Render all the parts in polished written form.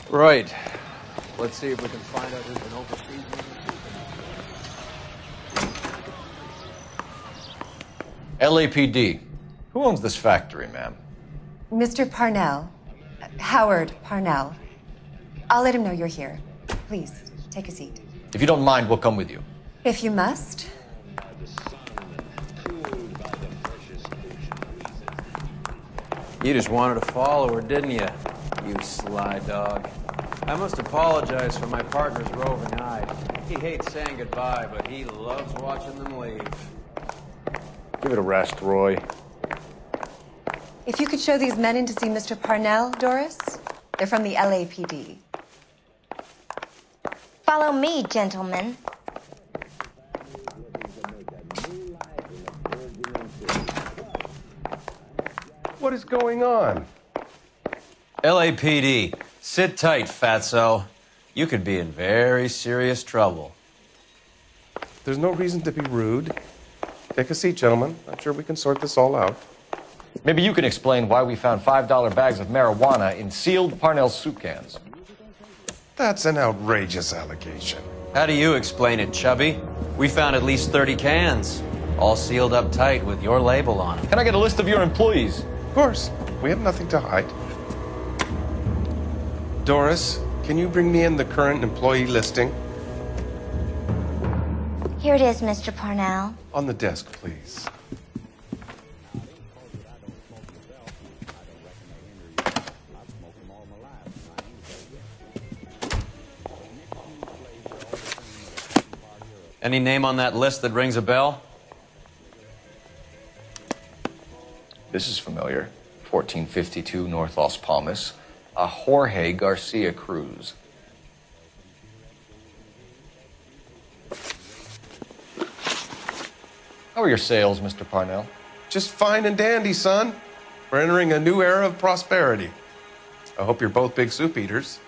Right. Let's see if we can find out who's been overseas. LAPD. Who owns this factory, ma'am? Mr. Parnell. Howard Parnell. I'll let him know you're here. Please, take a seat. If you don't mind, we'll come with you. If you must. You just wanted to follow her, didn't you? You sly dog. I must apologize for my partner's roving eye. He hates saying goodbye, but he loves watching them leave. Give it a rest, Roy. If you could show these men in to see Mr. Parnell, Doris. They're from the LAPD. Follow me, gentlemen. What is going on? LAPD, sit tight, fatso. You could be in very serious trouble. There's no reason to be rude. Take a seat, gentlemen. I'm sure we can sort this all out. Maybe you can explain why we found $5 bags of marijuana in sealed Parnell soup cans. That's an outrageous allegation. How do you explain it, Chubby? We found at least 30 cans, all sealed up tight with your label on them. Can I get a list of your employees? Of course. We have nothing to hide. Doris, can you bring me in the current employee listing? Here it is, Mr. Parnell. On the desk, please. Any name on that list that rings a bell? This is familiar. 1452 North Las Palmas. A Jorge Garcia Cruz. How are your sales, Mr. Parnell? Just fine and dandy, son. We're entering a new era of prosperity. I hope you're both big soup eaters.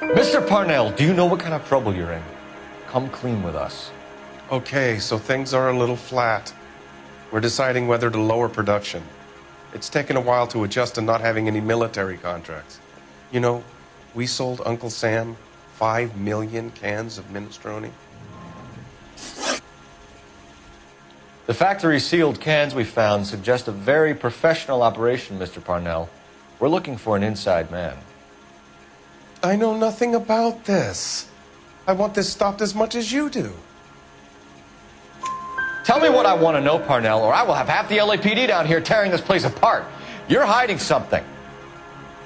Mr. Parnell, do you know what kind of trouble you're in? Come clean with us. Okay, so things are a little flat. We're deciding whether to lower production. It's taken a while to adjust to not having any military contracts. You know, we sold Uncle Sam 5 million cans of minestrone. The factory sealed cans we found suggest a very professional operation, Mr. Parnell. We're looking for an inside man. I know nothing about this. I want this stopped as much as you do. Tell me what I want to know, Parnell, or I will have half the LAPD down here tearing this place apart. You're hiding something.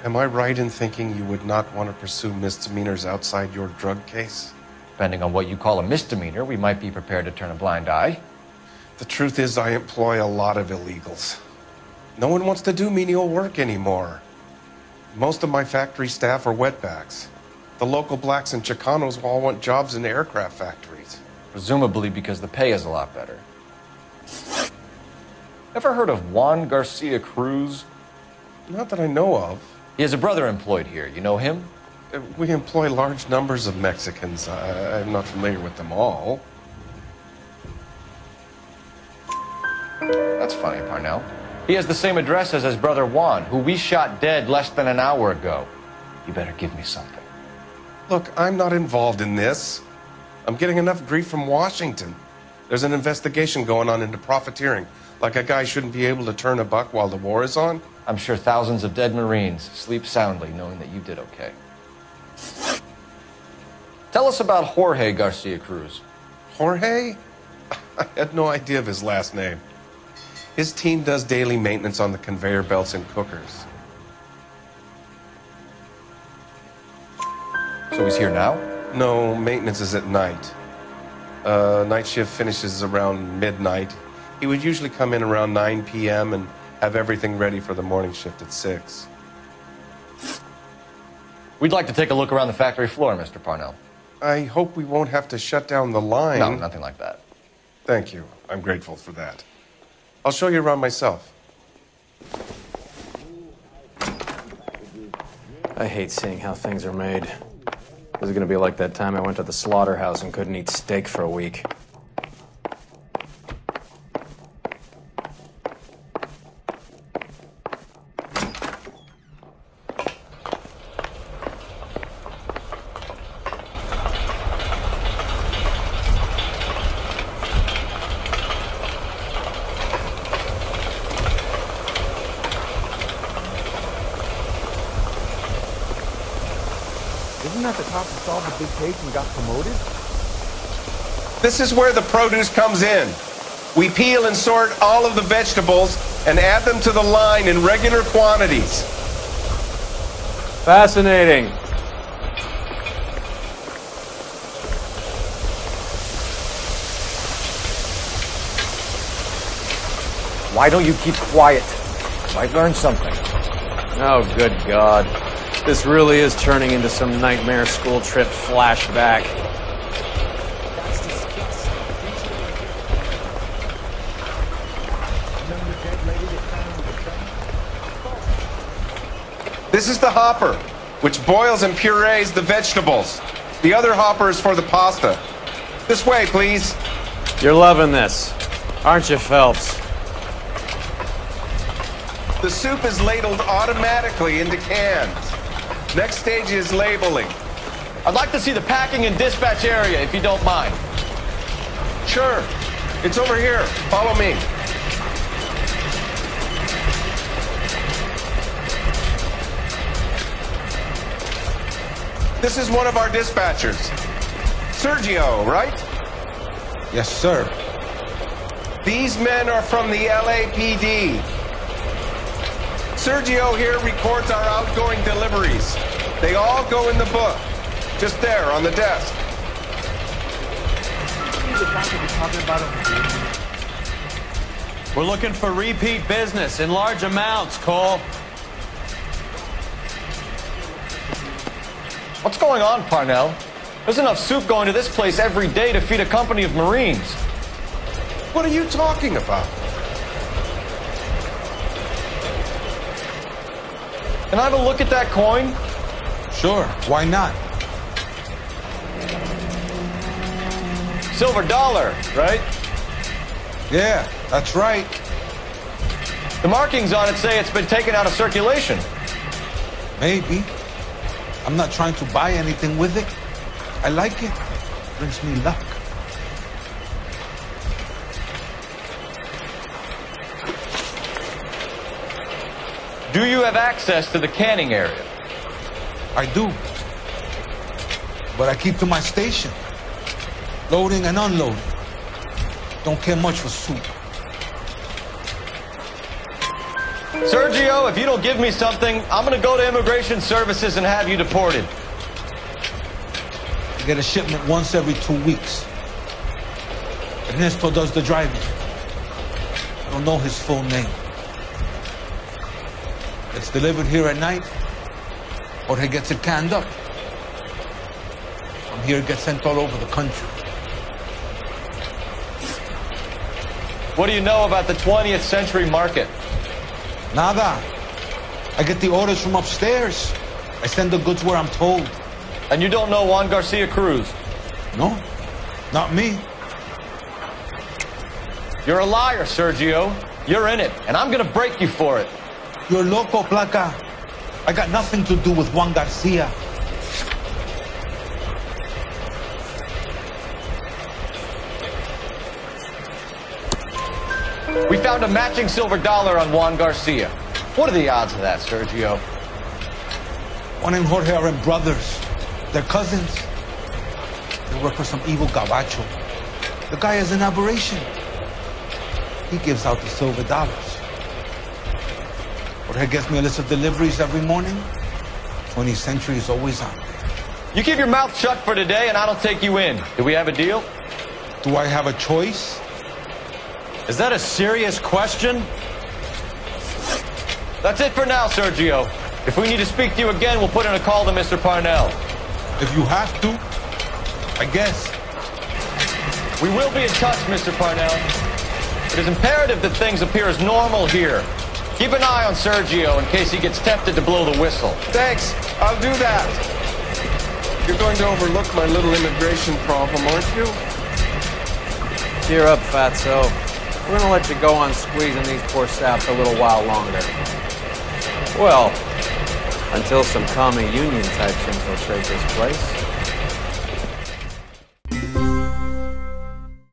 Am I right in thinking you would not want to pursue misdemeanors outside your drug case? Depending on what you call a misdemeanor, we might be prepared to turn a blind eye. The truth is, I employ a lot of illegals. No one wants to do menial work anymore. Most of my factory staff are wetbacks. The local blacks and Chicanos all want jobs in aircraft factories. Presumably because the pay is a lot better. Ever heard of Juan Garcia Cruz? Not that I know of. He has a brother employed here. You know him? We employ large numbers of Mexicans. I'm not familiar with them all. That's funny, Parnell. He has the same address as his brother Juan, who we shot dead less than an hour ago. You better give me something. Look, I'm not involved in this. I'm getting enough grief from Washington. There's an investigation going on into profiteering. Like a guy shouldn't be able to turn a buck while the war is on. I'm sure thousands of dead Marines sleep soundly knowing that you did okay. Tell us about Jorge Garcia Cruz. Jorge? I had no idea of his last name. His team does daily maintenance on the conveyor belts and cookers. So he's here now? No, maintenance is at night. Night shift finishes around midnight. He would usually come in around 9 p.m. and have everything ready for the morning shift at 6. We'd like to take a look around the factory floor, Mr. Parnell. I hope we won't have to shut down the line. No, nothing like that. Thank you. I'm grateful for that. I'll show you around myself. I hate seeing how things are made. This is going to be like that time I went to the slaughterhouse and couldn't eat steak for a week. Isn't that the cop who solved the big case and got promoted? This is where the produce comes in. We peel and sort all of the vegetables and add them to the line in regular quantities. Fascinating. Why don't you keep quiet? Might learn something. Oh, good God. This really is turning into some nightmare school trip flashback. This is the hopper, which boils and purees the vegetables. The other hopper is for the pasta. This way, please. You're loving this, aren't you, Phelps? The soup is ladled automatically into cans. Next stage is labeling. I'd like to see the packing and dispatch area, if you don't mind. Sure. It's over here. Follow me. This is one of our dispatchers. Sergio, right? Yes, sir. These men are from the LAPD. Sergio here records our outgoing deliveries. They all go in the book. Just there, on the desk. We're looking for repeat business in large amounts, Cole. What's going on, Parnell? There's enough soup going to this place every day to feed a company of Marines. What are you talking about? Can I have a look at that coin? Sure, why not? Silver dollar, right? Yeah, that's right. The markings on it say it's been taken out of circulation. Maybe. I'm not trying to buy anything with it. I like it. Brings me luck. Do you have access to the canning area? I do. But I keep to my station. Loading and unloading. Don't care much for soup. Sergio, if you don't give me something, I'm gonna go to Immigration Services and have you deported. I get a shipment once every 2 weeks. Ernesto does the driving. I don't know his full name. It's delivered here at night, or he gets it canned up. From here, it gets sent all over the country. What do you know about the 20th century market? Nada. I get the orders from upstairs. I send the goods where I'm told. And you don't know Juan Garcia Cruz? No, not me. You're a liar, Sergio. You're in it, and I'm gonna break you for it. You're loco, Placa. I got nothing to do with Juan Garcia. We found a matching silver dollar on Juan Garcia. What are the odds of that, Sergio? Juan and Jorge are brothers. They're cousins. They work for some evil gabacho. The guy is an aberration. He gives out the silver dollars. Jorge gets me a list of deliveries every morning. 20th Century is always on there. You keep your mouth shut for today, and I don't take you in. Do we have a deal? Do I have a choice? Is that a serious question? That's it for now, Sergio. If we need to speak to you again, we'll put in a call to Mr. Parnell. If you have to, I guess. We will be in touch, Mr. Parnell. It is imperative that things appear as normal here. Keep an eye on Sergio in case he gets tempted to blow the whistle. Thanks. I'll do that. You're going to overlook my little immigration problem, aren't you? Cheer up, fatso. We're gonna let you go on squeezing these poor saps a little while longer. Well, until some commie union types infiltrate this place.